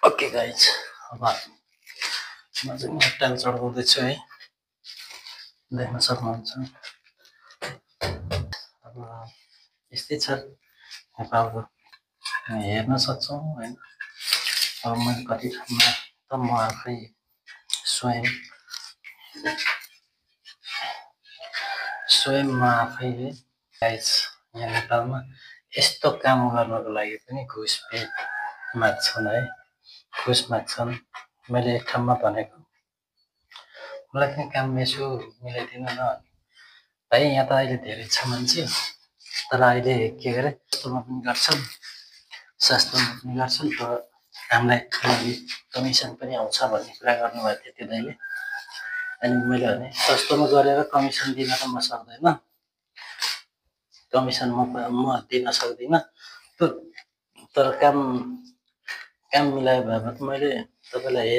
Okay guys, अब म चाहिँ टाइल चढाउँदैछु है, देख्न सक्नुहुन्छ। अब यस्तै छ नेपालको, हेर्न सक्छौँ होइन। अब मैले कति ठाउँमा त म आफै स्वयं म आफैले गाइज यहाँ नेपालमा यस्तो काम गर्नको लागि पनि घुस माग्छन् है, घुस माग्छन्। मैले एक ठाउँमा भनेको, मलाई कहाँ काम यसो मिलाइदिनु न भाइ, यहाँ त अहिले धेरै छ मान्छे, तर अहिले के गरे सस्तोमा पनि गर्छन्, सस्तोमा पनि गर्छन्, तर हामीलाई कमिसन पनि आउँछ भन्ने कुरा गर्नुभएको थियो त्यो दाइले। अनि मैले भने सस्तोमा गरेर कमिसन दिन त म सक्दैन, कमिसन म दिन सक्दिनँ, तर काम मिलायो भए मैले तपाईँलाई